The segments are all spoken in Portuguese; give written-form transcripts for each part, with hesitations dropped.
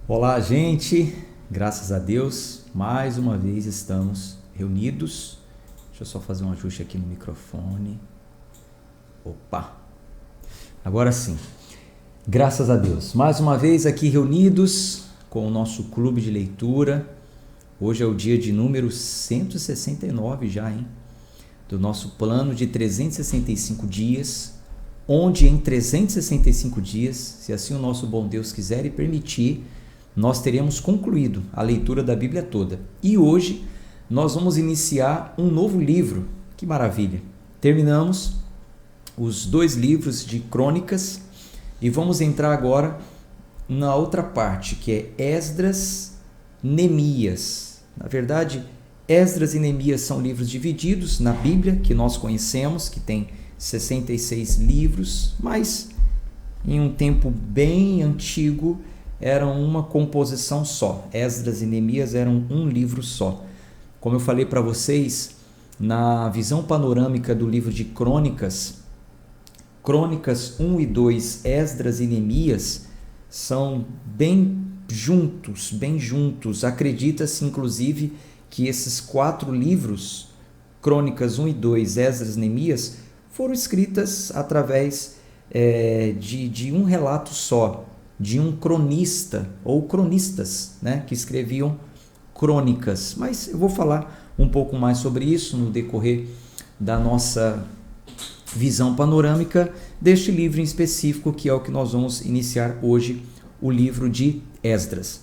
Olá, gente! Graças a Deus, mais uma vez estamos reunidos. Deixa eu só fazer um ajuste aqui no microfone. Opa! Agora sim. Graças a Deus, mais uma vez aqui reunidos com o nosso clube de leitura. Hoje é o dia de número 169 já, hein? Do nosso plano de 365 dias, onde em 365 dias, se assim o nosso bom Deus quiser e permitir, nós teremos concluído a leitura da Bíblia toda. E hoje nós vamos iniciar um novo livro. Que maravilha! Terminamos os 2 livros de Crônicas e vamos entrar agora na outra parte, que é Esdras, Neemias. Na verdade, Esdras e Neemias são livros divididos na Bíblia, que nós conhecemos, que tem 66 livros, mas em um tempo bem antigo eram uma composição só. Esdras e Neemias eram um livro só. Como eu falei para vocês, na visão panorâmica do livro de Crônicas, Crônicas 1 e 2, Esdras e Neemias, são bem juntos. Acredita-se, inclusive, que esses 4 livros, Crônicas 1 e 2, Esdras e Neemias, foram escritas através de um relato só, de um cronista ou cronistas, né, que escreviam crônicas. Mas eu vou falar um pouco mais sobre isso no decorrer da nossa visão panorâmica deste livro em específico, que é o que nós vamos iniciar hoje, o livro de Esdras.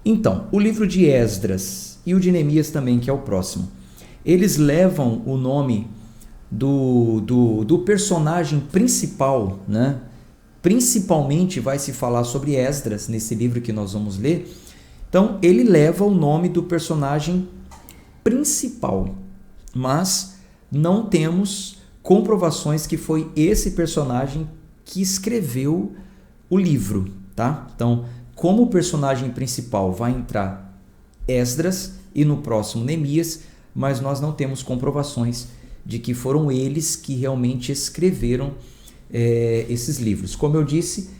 Então, o livro de Esdras e o de Neemias também, que é o próximo, eles levam o nome do personagem principal, né? Principalmente vai se falar sobre Esdras nesse livro que nós vamos ler. Então, ele leva o nome do personagem principal, mas não temos comprovações que foi esse personagem que escreveu o livro, tá? Então, como personagem principal vai entrar Esdras e no próximo Neemias, mas nós não temos comprovações de que foram eles que realmente escreveram esses livros. Como eu disse,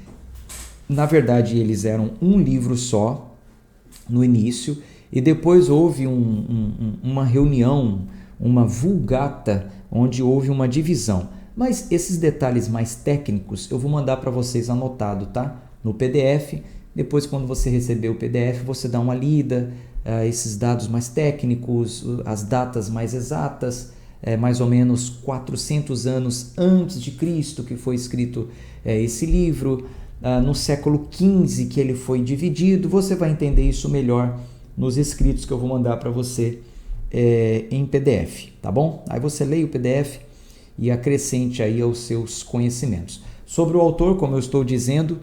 na verdade eles eram um livro só no início e depois houve uma reunião, uma vulgata, onde houve uma divisão. Mas esses detalhes mais técnicos eu vou mandar para vocês anotado, tá? No PDF. Depois, quando você receber o PDF, você dá uma lida, esses dados mais técnicos, as datas mais exatas, mais ou menos 400 anos antes de Cristo que foi escrito esse livro, no século XV que ele foi dividido. Você vai entender isso melhor nos escritos que eu vou mandar para você em PDF, tá bom? Aí você leia o PDF e acrescente aí aos seus conhecimentos. Sobre o autor, como eu estou dizendo,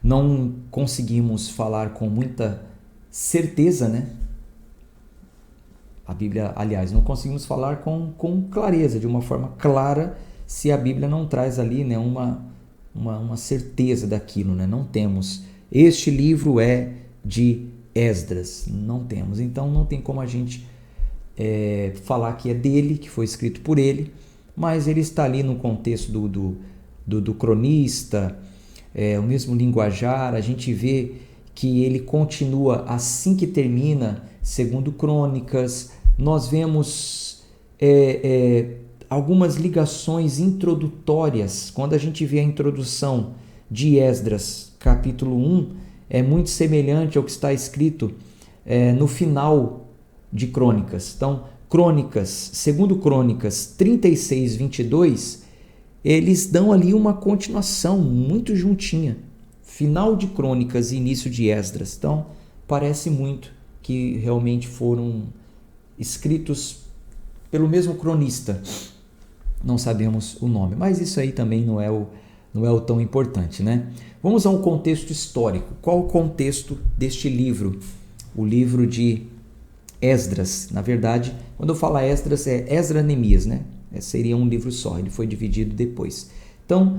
não conseguimos falar com muita certeza, né? A Bíblia, aliás, não conseguimos falar com clareza, de uma forma clara, se a Bíblia não traz ali, né, uma certeza daquilo, né? Não temos. Este livro é de Esdras, não temos. Então não tem como a gente falar que é dele, que foi escrito por ele, mas ele está ali no contexto do cronista, o mesmo linguajar. A gente vê que ele continua assim que termina, segundo Crônicas. Nós vemos algumas ligações introdutórias. Quando a gente vê a introdução de Esdras, capítulo 1, é muito semelhante ao que está escrito no final de Crônicas. Então, Crônicas, segundo Crônicas 36, 22, eles dão ali uma continuação muito juntinha. Final de Crônicas e início de Esdras. Então, parece muito que realmente foram escritos pelo mesmo cronista. Não sabemos o nome, mas isso aí também não é o tão importante, né? Vamos a um contexto histórico. Qual o contexto deste livro? O livro de Esdras. Na verdade, quando eu falo Esdras, é Esdras e Neemias, né? Seria um livro só, ele foi dividido depois. Então,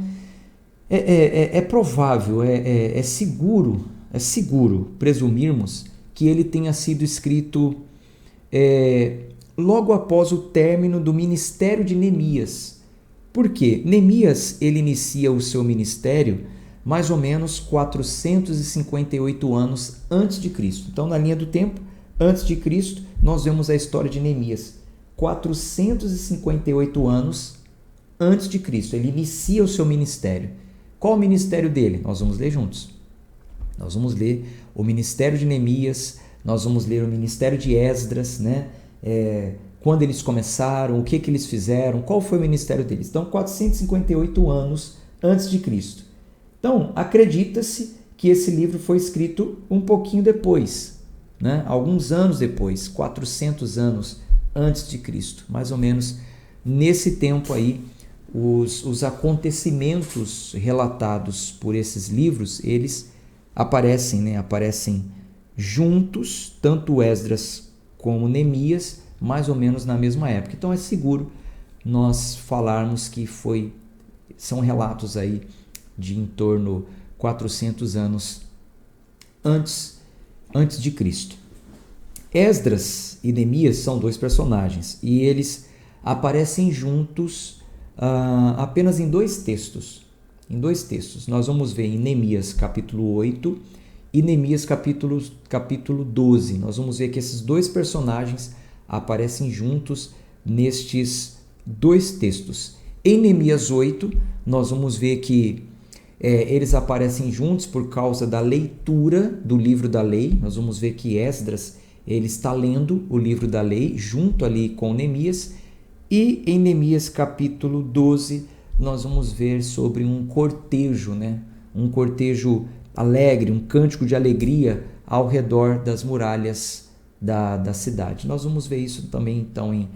é provável, é seguro presumirmos que ele tenha sido escrito logo após o término do ministério de Neemias. Por quê? Neemias, ele inicia o seu ministério mais ou menos 458 anos antes de Cristo. Então, na linha do tempo, antes de Cristo, nós vemos a história de Neemias. 458 anos antes de Cristo, ele inicia o seu ministério. Qual o ministério dele? Nós vamos ler juntos. Nós vamos ler o ministério de Neemias, nós vamos ler o ministério de Esdras, né? Quando eles começaram, o que eles fizeram, qual foi o ministério deles. Então, 458 anos antes de Cristo. Então, acredita-se que esse livro foi escrito um pouquinho depois, né? Alguns anos depois, 400 anos antes de Cristo. Mais ou menos nesse tempo aí, os acontecimentos relatados por esses livros, eles aparecem, né? Aparecem juntos, tanto Esdras como Neemias, mais ou menos na mesma época. Então é seguro nós falarmos que são relatos aí de em torno 400 anos antes de Cristo. Esdras e Neemias são dois personagens e eles aparecem juntos apenas em dois textos. Em dois textos. Nós vamos ver em Neemias capítulo 8 e Neemias capítulo 12. Nós vamos ver que esses dois personagens aparecem juntos nestes dois textos. Em Neemias 8, nós vamos ver que eles aparecem juntos por causa da leitura do livro da lei. Nós vamos ver que Esdras ele está lendo o livro da lei junto ali com Neemias. E em Neemias capítulo 12, nós vamos ver sobre um cortejo, né? Um cortejo alegre, um cântico de alegria ao redor das muralhas da cidade. Nós vamos ver isso também então em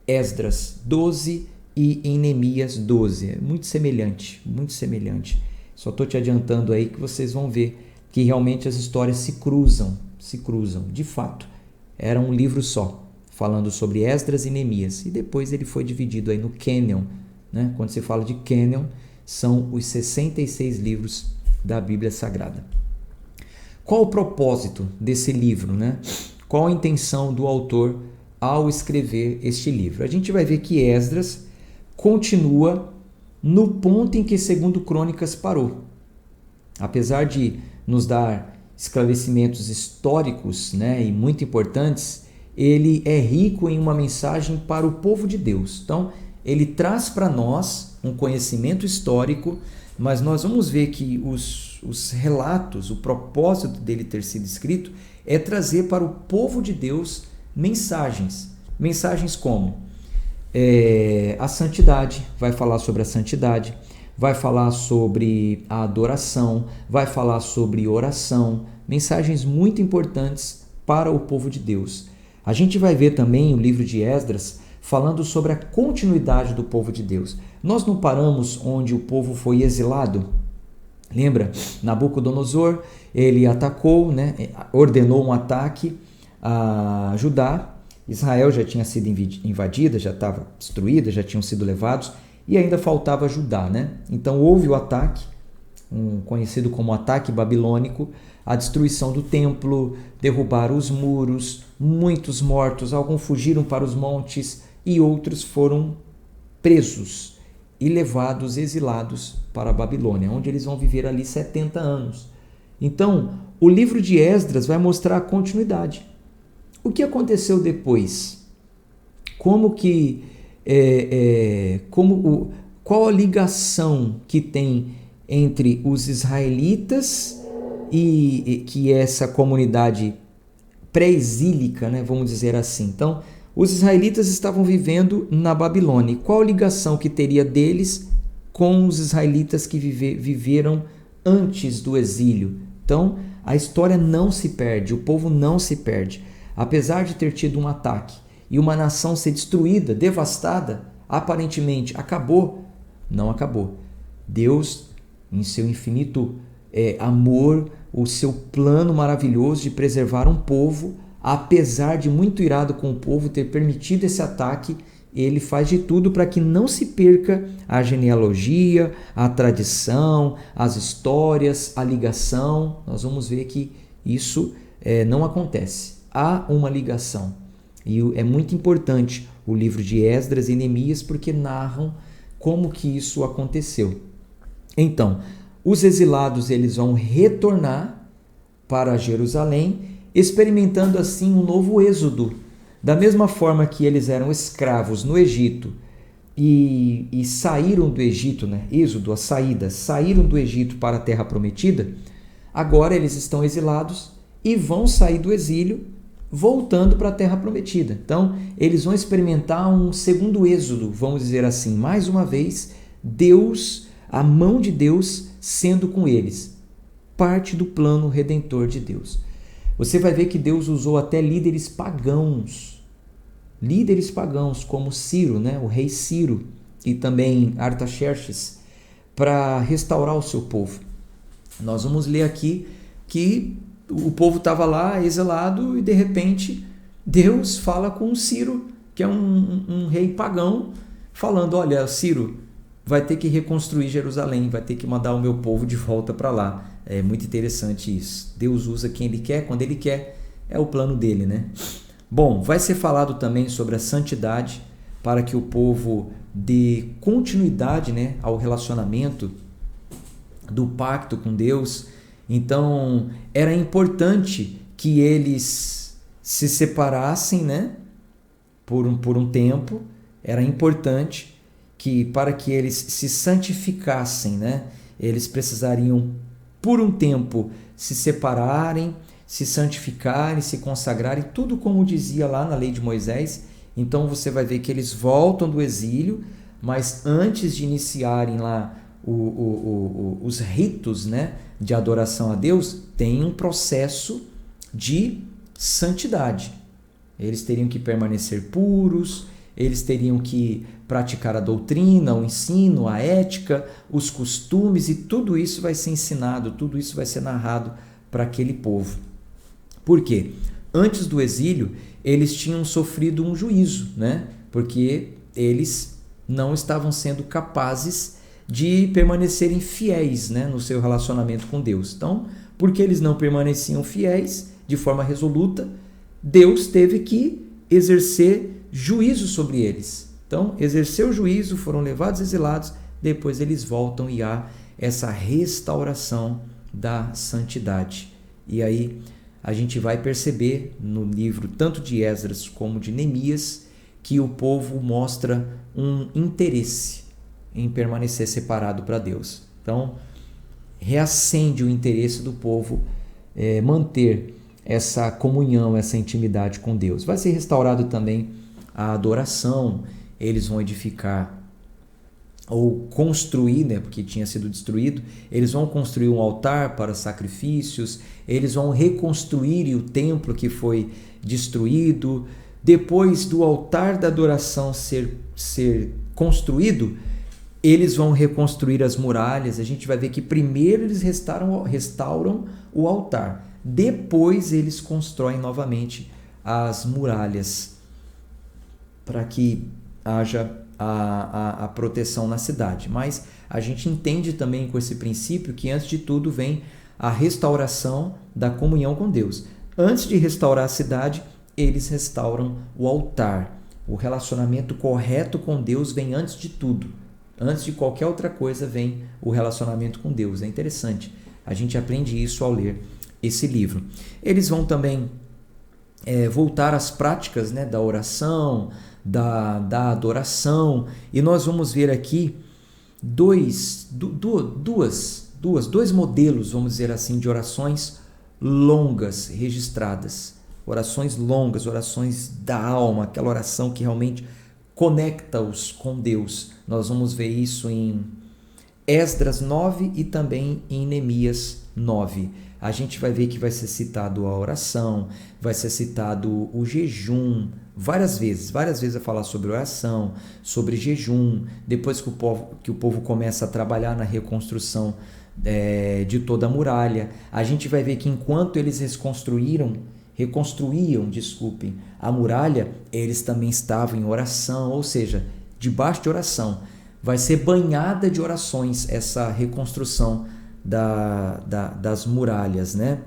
Esdras 12 e em Neemias 12. É muito semelhante, muito semelhante. Só estou te adiantando aí que vocês vão ver que realmente as histórias se cruzam. De fato, era um livro só, falando sobre Esdras e Neemias. E depois ele foi dividido aí no cânon, né? Quando se fala de cânon, são os 66 livros da Bíblia Sagrada. Qual o propósito desse livro, né? Qual a intenção do autor ao escrever este livro? A gente vai ver que Esdras continua no ponto em que Segundo Crônicas parou. Apesar de nos dar esclarecimentos históricos, né, e muito importantes, ele é rico em uma mensagem para o povo de Deus. Então, ele traz para nós um conhecimento histórico, mas nós vamos ver que os relatos, o propósito dele ter sido escrito é trazer para o povo de Deus mensagens. Mensagens como a santidade, vai falar sobre a santidade, vai falar sobre a adoração, vai falar sobre oração, mensagens muito importantes para o povo de Deus. A gente vai ver também o livro de Esdras falando sobre a continuidade do povo de Deus. Nós não paramos onde o povo foi exilado? Lembra? Nabucodonosor, ele atacou, né? Ordenou um ataque a Judá. Israel já tinha sido invadida, já estava destruída, já tinham sido levados e ainda faltava Judá, né? Então houve o ataque, conhecido como ataque babilônico, a destruição do templo, derrubaram os muros, muitos mortos, alguns fugiram para os montes e outros foram presos e levados, exilados para a Babilônia, onde eles vão viver ali 70 anos. Então, o livro de Esdras vai mostrar a continuidade. O que aconteceu depois? Qual a ligação que tem entre os israelitas e que é essa comunidade pré-exílica, né, vamos dizer assim. Então, os israelitas estavam vivendo na Babilônia. Qual a ligação que teria deles com os israelitas que viveram antes do exílio? Então, a história não se perde, o povo não se perde. Apesar de ter tido um ataque e uma nação ser destruída, devastada, aparentemente acabou, não acabou. Deus, em seu infinito amor, o seu plano maravilhoso de preservar um povo, apesar de muito irado com o povo ter permitido esse ataque, ele faz de tudo para que não se perca a genealogia, a tradição, as histórias, a ligação. Nós vamos ver que isso não acontece. Há uma ligação. E é muito importante o livro de Esdras e Neemias porque narram como que isso aconteceu. Então, os exilados eles vão retornar para Jerusalém, experimentando assim um novo êxodo. Da mesma forma que eles eram escravos no Egito e saíram do Egito, né? Êxodo, a saída, saíram do Egito para a Terra Prometida, agora eles estão exilados e vão sair do exílio voltando para a Terra Prometida. Então, eles vão experimentar um segundo êxodo, vamos dizer assim, mais uma vez, Deus, a mão de Deus sendo com eles, parte do plano redentor de Deus. Você vai ver que Deus usou até líderes pagãos como Ciro, né? O rei Ciro, e também Artaxerxes, para restaurar o seu povo. Nós vamos ler aqui que o povo estava lá exilado e de repente Deus fala com Ciro, que é um rei pagão, falando: olha, Ciro, vai ter que reconstruir Jerusalém, vai ter que mandar o meu povo de volta para lá. É muito interessante isso. Deus usa quem Ele quer, quando Ele quer, é o plano dele, né? Bom, vai ser falado também sobre a santidade, para que o povo dê continuidade, né, ao relacionamento do pacto com Deus. Então, era importante que eles se separassem, né, por um tempo. Era importante que, para que eles se santificassem, né, eles precisariam, por um tempo, se separarem, se santificarem, se consagrarem, tudo como dizia lá na lei de Moisés. Então, você vai ver que eles voltam do exílio, mas antes de iniciarem lá os ritos, né, de adoração a Deus, tem um processo de santidade. Eles teriam que permanecer puros, eles teriam que praticar a doutrina, o ensino, a ética, os costumes, e tudo isso vai ser ensinado, tudo isso vai ser narrado para aquele povo. Por quê? Antes do exílio, eles tinham sofrido um juízo, né? Porque eles não estavam sendo capazes de permanecerem fiéis, né, no seu relacionamento com Deus. Então, porque eles não permaneciam fiéis de forma resoluta, Deus teve que exercer juízo sobre eles. Então, exerceu o juízo, foram levados exilados, depois eles voltam e há essa restauração da santidade. E aí a gente vai perceber no livro tanto de Esdras como de Neemias que o povo mostra um interesse em permanecer separado para Deus. Então, reacende o interesse do povo manter essa comunhão, essa intimidade com Deus. Vai ser restaurado também a adoração. Eles vão edificar ou construir, né, porque tinha sido destruído, eles vão construir um altar para sacrifícios, eles vão reconstruir o templo que foi destruído. Depois do altar da adoração ser construído, eles vão reconstruir as muralhas. A gente vai ver que primeiro eles restauram o altar, depois eles constroem novamente as muralhas para que haja a proteção na cidade. Mas a gente entende também com esse princípio que antes de tudo vem a restauração da comunhão com Deus. Antes de restaurar a cidade, eles restauram o altar. O relacionamento correto com Deus vem antes de tudo. Antes de qualquer outra coisa vem o relacionamento com Deus. É interessante. A gente aprende isso ao ler esse livro. Eles vão também voltar às práticas, né, da oração, da adoração, e nós vamos ver aqui dois modelos, vamos dizer assim, de orações longas registradas. Orações longas, orações da alma, aquela oração que realmente conecta-os com Deus. Nós vamos ver isso em Esdras 9 e também em Neemias 9. A gente vai ver que vai ser citado a oração, vai ser citado o jejum, várias vezes vai falar sobre oração, sobre jejum. Depois que o povo começa a trabalhar na reconstrução de toda a muralha, a gente vai ver que enquanto eles reconstruíam a muralha, eles também estavam em oração, ou seja, debaixo de oração. Vai ser banhada de orações essa reconstrução das muralhas, né?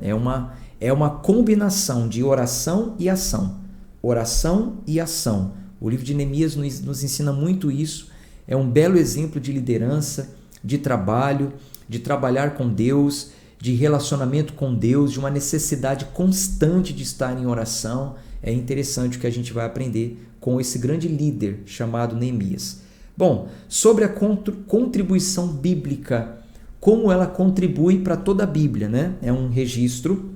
É uma combinação de oração e ação. Oração e ação. O livro de Neemias nos ensina muito isso. É um belo exemplo de liderança, de trabalho, de trabalhar com Deus, de relacionamento com Deus, de uma necessidade constante de estar em oração. É interessante o que a gente vai aprender com esse grande líder chamado Neemias. Bom, sobre a contribuição bíblica, como ela contribui para toda a Bíblia, né? É um registro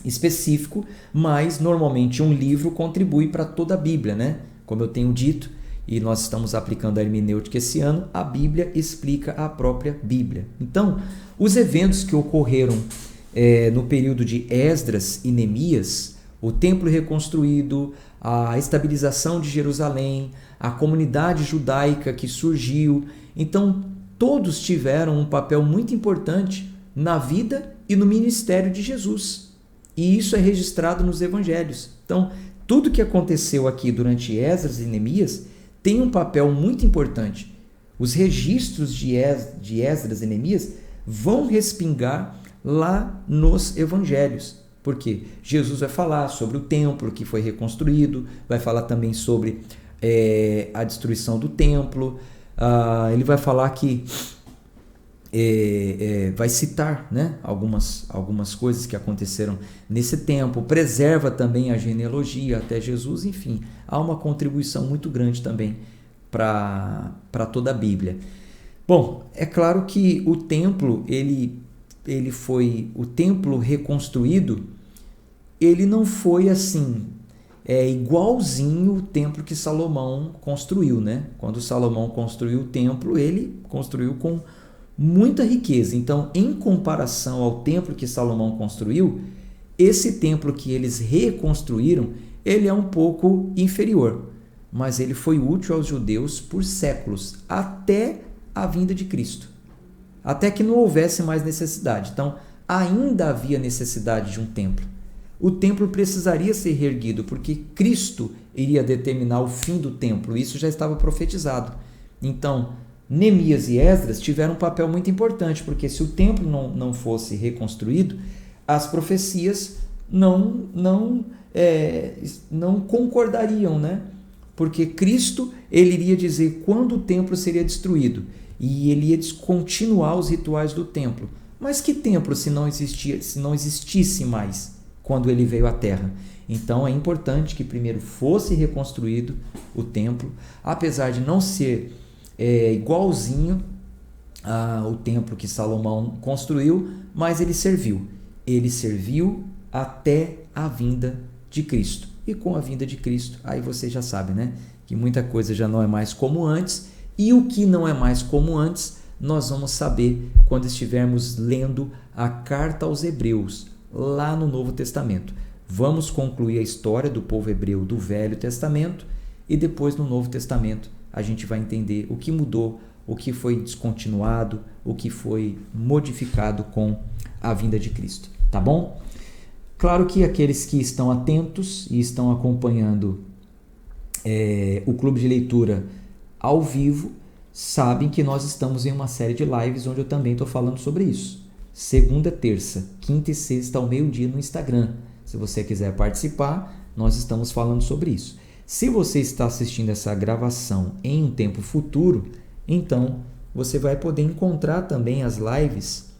específico, mas normalmente um livro contribui para toda a Bíblia, né? Como eu tenho dito, e nós estamos aplicando a hermenêutica esse ano, a Bíblia explica a própria Bíblia. Então, os eventos que ocorreram no período de Esdras e Neemias, o templo reconstruído, a estabilização de Jerusalém, a comunidade judaica que surgiu, então todos tiveram um papel muito importante na vida e no ministério de Jesus. E isso é registrado nos evangelhos. Então, tudo que aconteceu aqui durante Esdras e Neemias tem um papel muito importante. Os registros de Esdras e Neemias vão respingar lá nos evangelhos. Porque Jesus vai falar sobre o templo que foi reconstruído, vai falar também sobre a destruição do templo, ele vai falar que vai citar, né, algumas coisas que aconteceram nesse tempo, preserva também a genealogia até Jesus, enfim, há uma contribuição muito grande também para toda a Bíblia. Bom, é claro que o templo, ele foi o templo reconstruído, ele não foi assim, igualzinho o templo que Salomão construiu, né? Quando Salomão construiu o templo, ele construiu com muita riqueza. Então, em comparação ao templo que Salomão construiu, esse templo que eles reconstruíram, ele é um pouco inferior, mas ele foi útil aos judeus por séculos, até a vinda de Cristo, até que não houvesse mais necessidade. Então, ainda havia necessidade de um templo. O templo precisaria ser reerguido, porque Cristo iria determinar o fim do templo. Isso já estava profetizado. Então, Neemias e Esdras tiveram um papel muito importante, porque se o templo não fosse reconstruído, as profecias não concordariam, né? Porque Cristo ele iria dizer quando o templo seria destruído, e ele ia descontinuar os rituais do templo. Mas que templo se não existisse mais quando ele veio à terra? Então é importante que primeiro fosse reconstruído o templo, apesar de não ser igualzinho ao templo que Salomão construiu, mas ele serviu. Ele serviu até a vinda de Cristo. E com a vinda de Cristo, aí você já sabe, né? Que muita coisa já não é mais como antes, e o que não é mais como antes, nós vamos saber quando estivermos lendo a carta aos Hebreus, lá no Novo Testamento. Vamos concluir a história do povo hebreu do Velho Testamento e depois no Novo Testamento a gente vai entender o que mudou, o que foi descontinuado, o que foi modificado com a vinda de Cristo, tá bom? Claro que aqueles que estão atentos e estão acompanhando o Clube de Leitura ao vivo sabem que nós estamos em uma série de lives onde eu também estou falando sobre isso. Segunda, terça, quinta e sexta ao meio-dia no Instagram. Se você quiser participar, nós estamos falando sobre isso. Se você está assistindo essa gravação em um tempo futuro, então você vai poder encontrar também as lives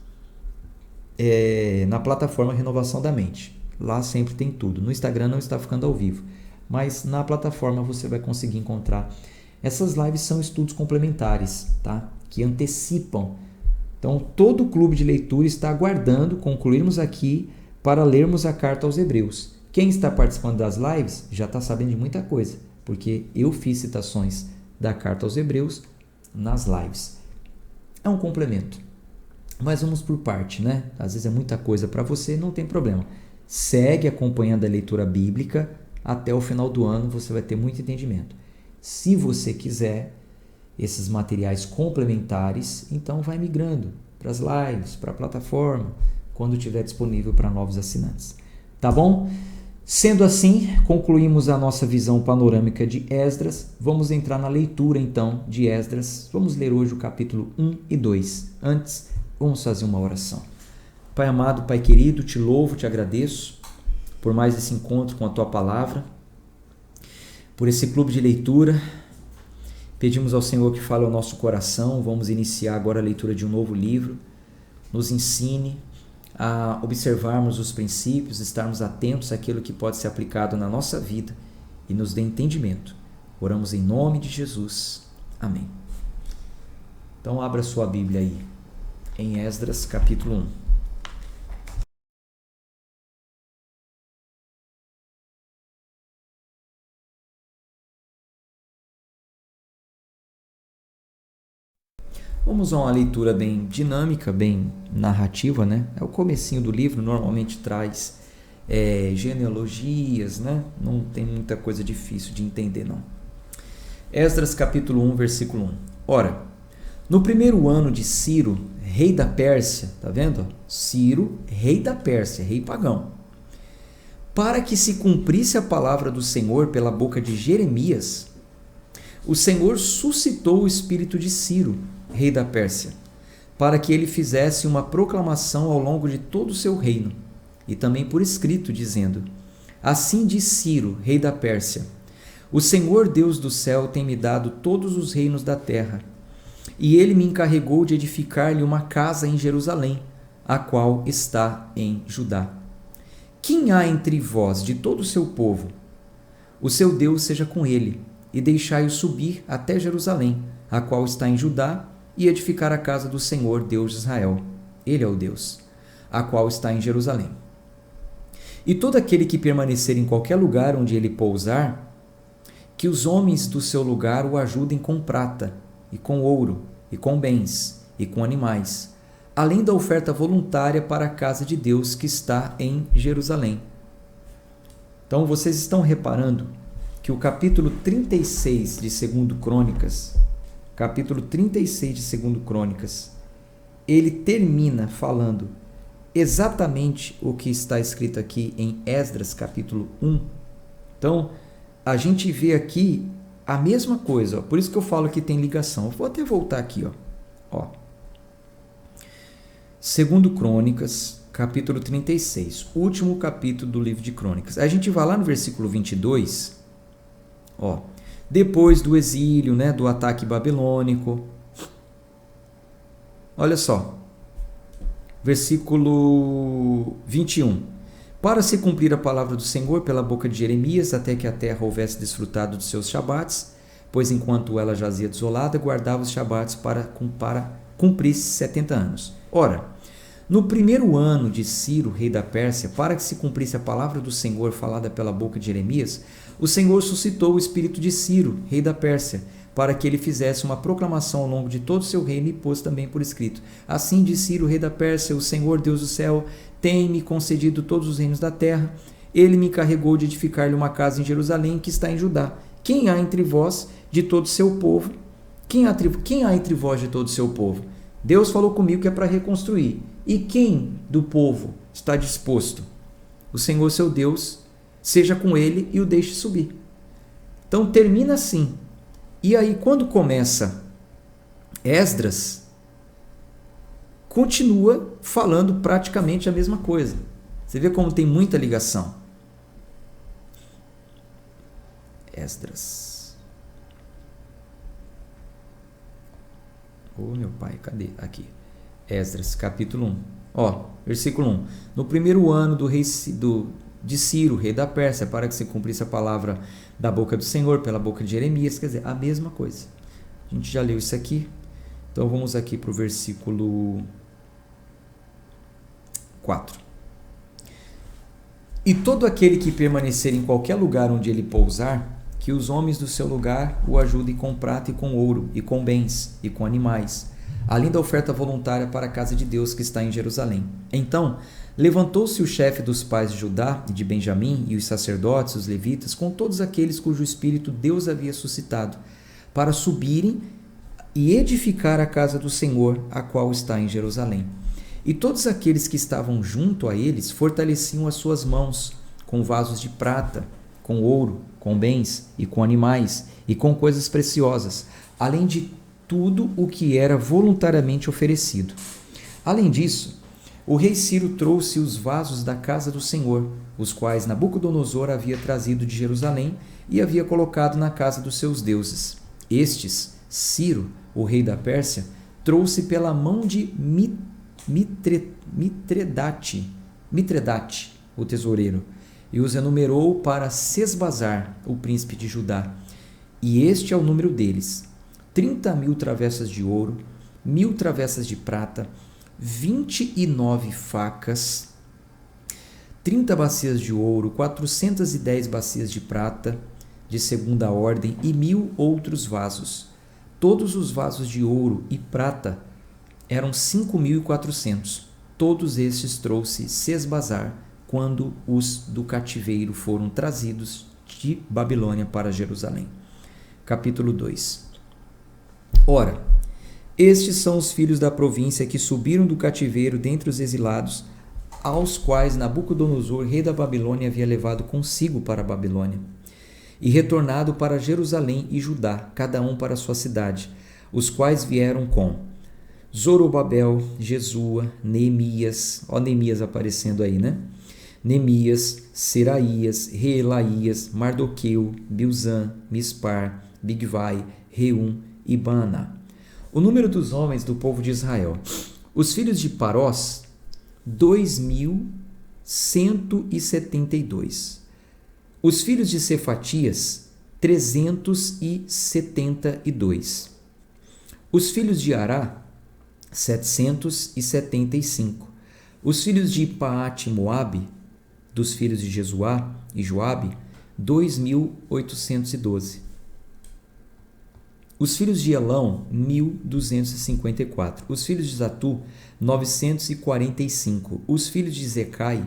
na plataforma Renovação da Mente. Lá sempre tem tudo. No Instagram não está ficando ao vivo, mas na plataforma você vai conseguir encontrar. Essas lives são estudos complementares, tá? Que antecipam. Então, todo o clube de leitura está aguardando concluirmos aqui para lermos a carta aos Hebreus. Quem está participando das lives já está sabendo de muita coisa, porque eu fiz citações da carta aos Hebreus nas lives. É um complemento. Mas vamos por parte, né? Às vezes é muita coisa para você, não tem problema. Segue acompanhando a leitura bíblica, até o final do ano você vai ter muito entendimento. Se você quiser esses materiais complementares, então vai migrando para as lives, para a plataforma, quando estiver disponível para novos assinantes. Tá bom? Sendo assim, concluímos a nossa visão panorâmica de Esdras. Vamos entrar na leitura então de Esdras. Vamos ler hoje o capítulo 1 e 2. Antes, vamos fazer uma oração. Pai amado, Pai querido, te louvo, te agradeço por mais esse encontro com a Tua Palavra, por esse clube de leitura. Pedimos ao Senhor que fale ao nosso coração. Vamos iniciar agora a leitura de um novo livro. nos ensine a observarmos os princípios, estarmos atentos àquilo que pode ser aplicado na nossa vida e nos dê entendimento. Oramos em nome de Jesus. Amém. Então abra sua Bíblia aí, em Esdras capítulo 1. Vamos a uma leitura bem dinâmica, bem narrativa, né? É o comecinho do livro, normalmente traz genealogias, né? Não tem muita coisa difícil de entender, não. Esdras capítulo 1, versículo 1. Ora, no primeiro ano de Ciro, rei da Pérsia, tá vendo? Ciro, rei da Pérsia, rei pagão. Para que se cumprisse a palavra do Senhor pela boca de Jeremias, o Senhor suscitou o espírito de Ciro, rei da Pérsia, para que ele fizesse uma proclamação ao longo de todo o seu reino, e também por escrito, dizendo: Assim diz Ciro, rei da Pérsia: O Senhor Deus do céu tem me dado todos os reinos da terra, e ele me encarregou de edificar-lhe uma casa em Jerusalém, a qual está em Judá. Quem há entre vós de todo o seu povo? O seu Deus seja com ele, e deixai-o subir até Jerusalém, a qual está em Judá, e edificar a casa do Senhor, Deus de Israel. Ele é o Deus, a qual está em Jerusalém. E todo aquele que permanecer em qualquer lugar onde ele pousar, que os homens do seu lugar o ajudem com prata, e com ouro, e com bens, e com animais, além da oferta voluntária para a casa de Deus que está em Jerusalém. Então vocês estão reparando que o capítulo 36 de 2 Crônicas, ele termina falando exatamente o que está escrito aqui em Esdras capítulo 1. Então, a gente vê aqui a mesma coisa, ó. Por isso que eu falo que tem ligação. Eu vou até voltar aqui, ó. 2 Crônicas, capítulo 36, último capítulo do livro de Crônicas. A gente vai lá no versículo 22, ó. Depois do exílio, né, do ataque babilônico. Olha só. Versículo 21. Para se cumprir a palavra do Senhor pela boca de Jeremias, até que a terra houvesse desfrutado de seus shabates, pois enquanto ela jazia desolada, guardava os shabates para cumprir 70 anos. Ora, no primeiro ano de Ciro, rei da Pérsia, para que se cumprisse a palavra do Senhor falada pela boca de Jeremias, o Senhor suscitou o espírito de Ciro, rei da Pérsia, para que ele fizesse uma proclamação ao longo de todo o seu reino e pôs também por escrito: Assim diz Ciro, rei da Pérsia: O Senhor Deus do céu tem-me concedido todos os reinos da terra. Ele me encarregou de edificar-lhe uma casa em Jerusalém, que está em Judá. Quem há entre vós de todo o seu povo? Quem há entre vós de todo o seu povo? Deus falou comigo que é para reconstruir. E quem do povo está disposto? O Senhor seu Deus seja com ele e o deixe subir. Então termina assim. E aí quando começa Esdras, continua falando praticamente a mesma coisa. Você vê como tem muita ligação. Esdras. Meu pai, cadê? Aqui. Esdras, capítulo 1. Ó, versículo 1. No primeiro ano de Ciro, rei da Pérsia, para que se cumprisse a palavra da boca do Senhor, pela boca de Jeremias, quer dizer, a mesma coisa. A gente já leu isso aqui. Então vamos aqui para o versículo 4. E todo aquele que permanecer em qualquer lugar onde ele pousar, que os homens do seu lugar o ajudem com prata e com ouro, e com bens, e com animais, além da oferta voluntária para a casa de Deus que está em Jerusalém. Então levantou-se o chefe dos pais de Judá e de Benjamim, e os sacerdotes, os levitas, com todos aqueles cujo espírito Deus havia suscitado, para subirem e edificar a casa do Senhor, a qual está em Jerusalém. E todos aqueles que estavam junto a eles fortaleciam as suas mãos com vasos de prata, com ouro, com bens e com animais e com coisas preciosas, além de tudo o que era voluntariamente oferecido. Além disso, o rei Ciro trouxe os vasos da casa do Senhor, os quais Nabucodonosor havia trazido de Jerusalém e havia colocado na casa dos seus deuses. Estes, Ciro, o rei da Pérsia, trouxe pela mão de Mitredate, o tesoureiro, e os enumerou para Sesbazar, o príncipe de Judá. E este é o número deles: 30.000 travessas de ouro, 1.000 travessas de prata, 29 facas, 30 bacias de ouro, 410 bacias de prata de segunda ordem e 1.000 outros vasos. Todos os vasos de ouro e prata eram 5.400. Todos estes trouxe Sesbazar quando os do cativeiro foram trazidos de Babilônia para Jerusalém. Capítulo 2. Ora, estes são os filhos da província que subiram do cativeiro dentre os exilados, aos quais Nabucodonosor, rei da Babilônia, havia levado consigo para a Babilônia, e retornado para Jerusalém e Judá, cada um para a sua cidade, os quais vieram com Zorobabel, Jesua, Neemias, ó Neemias aparecendo aí, né? Neemias, Seraías, Reelaías, Mardoqueu, Bilzã, Mispar, Bigvai, Reum e Baaná. O número dos homens do povo de Israel. Os filhos de Parós, 2.172. Os filhos de Cefatias, 372. Os filhos de Ará, 775. Os filhos de Paate-Moabe, dos filhos de Jesuá e Joabe, 2.812. Os filhos de Elão, 1.254. Os filhos de Zatu, 945. Os filhos de Zecai,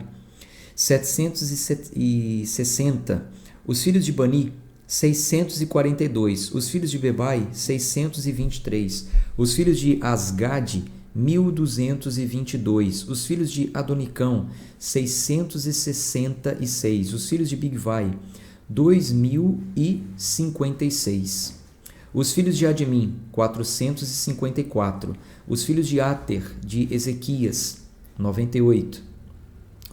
760. Os filhos de Bani, 642. Os filhos de Bebai, 623. Os filhos de Asgade, 1.222. Os filhos de Adonicão, 666. Os filhos de Bigvai, 2.056. Os filhos de Admin, 454. Os filhos de Ater, de Ezequias, 98.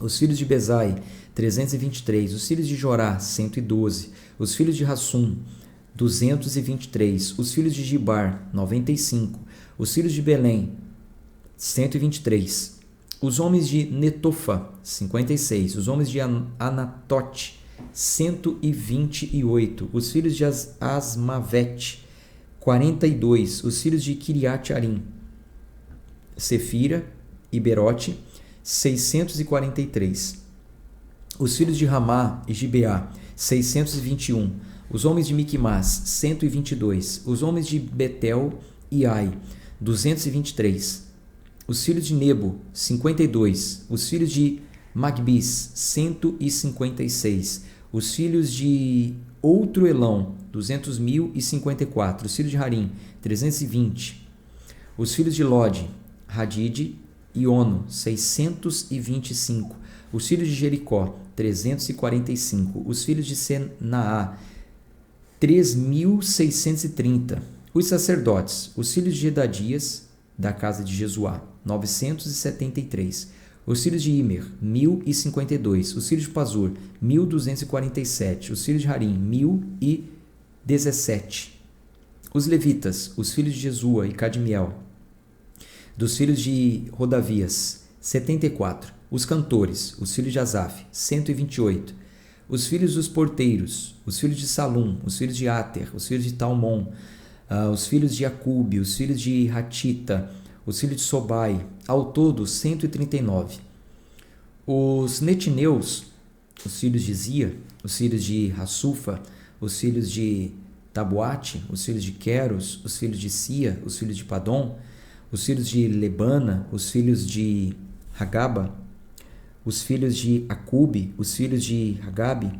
Os filhos de Bezai, 323. Os filhos de Jorá, 112. Os filhos de Hassum, 223. Os filhos de Gibar, 95. Os filhos de Belém, 123. Os homens de Netofa, 56. Os homens de Anatote, 128. Os filhos de Asmavete, 42. Os filhos de Kiriat-Arim, Sefira e Berote, 643. Os filhos de Ramá e Gibeá, 621. Os homens de Miquimás, 122. Os homens de Betel e Ai, 223. Os filhos de Nebo, 52. Os filhos de Magbis, 156. Os filhos de outro Elão, 200.054. Os filhos de Harim, 320. Os filhos de Lode, Hadide e Ono, 625. Os filhos de Jericó, 345. Os filhos de Senaá, 3.630. Os sacerdotes, os filhos de Gedadias, da casa de Jesuá, 973. Os filhos de Imer, 1.052. Os filhos de Pazur, 1.247. Os filhos de Harim, 1.017. Os levitas, os filhos de Jesua e Cadmiel, dos filhos de Rodavias, 74. Os cantores, os filhos de Asaf, 128. Os filhos dos porteiros, os filhos de Salum, os filhos de Ater, os filhos de Talmon, os filhos de Acube, os filhos de Hatita, os filhos de Sobai, ao todo 139. Os netineus, os filhos de Zia, os filhos de Hassufa, os filhos de Tabuate, os filhos de Queros, os filhos de Sia, os filhos de Padom, os filhos de Lebana, os filhos de Hagaba, os filhos de Acube, os filhos de Hagabe,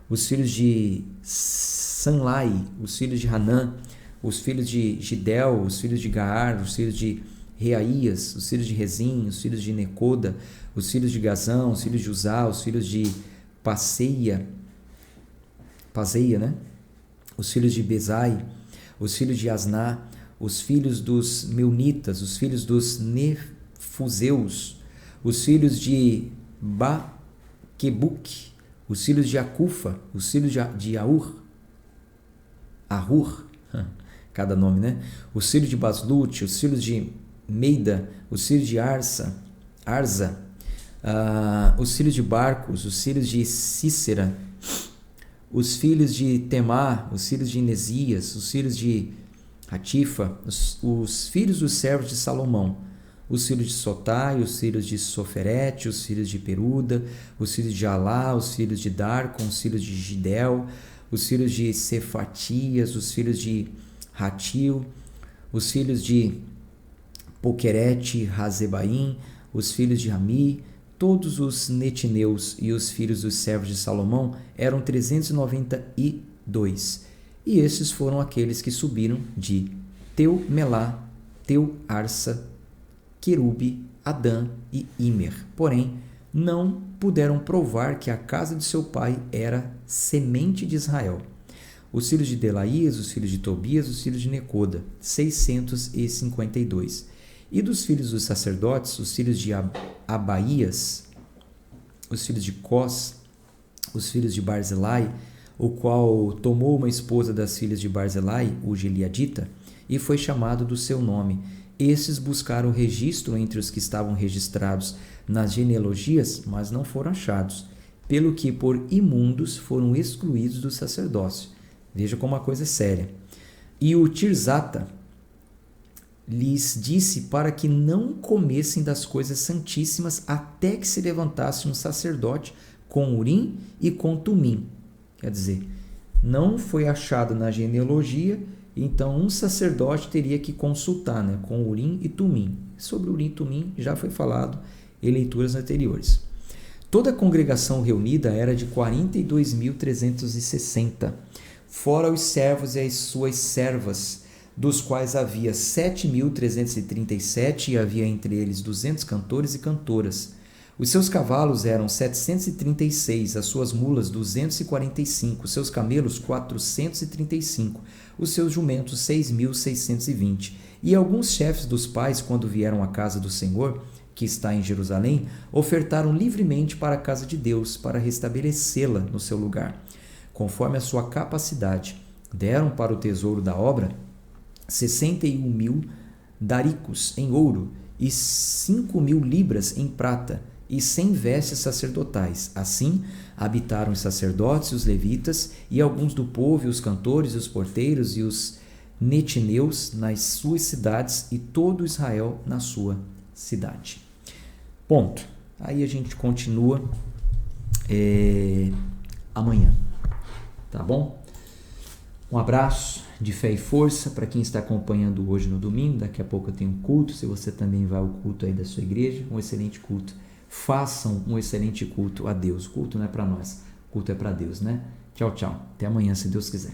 os filhos de Sanlai, os filhos de Hanã, os filhos de Gidel, os filhos de Gaar, os filhos de Reaías, os filhos de Rezim, os filhos de Necoda, os filhos de Gazão, os filhos de Uzá, os filhos de Paseia, né? Os filhos de Bezai, os filhos de Asná, os filhos dos Meunitas, os filhos dos Nefuseus, os filhos de Baquebuque, os filhos de Acufa, os filhos de Ahur, cada nome, né? Os filhos de Baslute, os filhos de Meida, os filhos de Arza, os filhos de Barcos, os filhos de Cícera, os filhos de Temá, os filhos de Inesias, os filhos de Hatifa, os filhos dos servos de Salomão, os filhos de Sotai, os filhos de Soferete, os filhos de Peruda, os filhos de Alá, os filhos de Darcon, os filhos de Gidel, os filhos de Cefatias, os filhos de Ratil, os filhos de Poquerete, Hazebaim, os filhos de Rami, todos os netineus e os filhos dos servos de Salomão eram 392. E estes foram aqueles que subiram de Teu-Melá, Teu-Arsa, Querube, Adã e Imer. Porém, não puderam provar que a casa de seu pai era semente de Israel. Os filhos de Delaías, os filhos de Tobias, os filhos de Necoda, 652. E dos filhos dos sacerdotes, os filhos de Abaías, os filhos de Cós, os filhos de Barzilai, o qual tomou uma esposa das filhas de Barzilai, o Gileadita, e foi chamado do seu nome. Estes buscaram registro entre os que estavam registrados nas genealogias, mas não foram achados, pelo que por imundos foram excluídos do sacerdócio. Veja como a coisa é séria. E o Tirzata lhes disse para que não comessem das coisas santíssimas até que se levantasse um sacerdote com Urim e com Tumim. Quer dizer, não foi achado na genealogia, então um sacerdote teria que consultar, né, com Urim e Tumim. Sobre Urim e Tumim já foi falado em leituras anteriores. Toda a congregação reunida era de 42.360, fora os servos e as suas servas, dos quais havia 7.337 e havia entre eles 200 cantores e cantoras. Os seus cavalos eram 736, as suas mulas 245, os seus camelos 435, os seus jumentos 6.620. E alguns chefes dos pais, quando vieram à casa do Senhor, que está em Jerusalém, ofertaram livremente para a casa de Deus, para restabelecê-la no seu lugar, conforme a sua capacidade. Deram para o tesouro da obra 61.000 daricos em ouro e 5.000 libras em prata e 100 vestes sacerdotais. Assim habitaram os sacerdotes e os levitas e alguns do povo e os cantores e os porteiros e os netineus nas suas cidades e todo Israel na sua cidade. Ponto. Aí a gente continua amanhã, tá bom? Um abraço de fé e força para quem está acompanhando hoje no domingo. Daqui a pouco eu tenho um culto. Se você também vai ao culto aí da sua igreja, um excelente culto. Façam um excelente culto a Deus. O culto não é para nós, o culto é para Deus, né? Tchau, tchau. Até amanhã, se Deus quiser.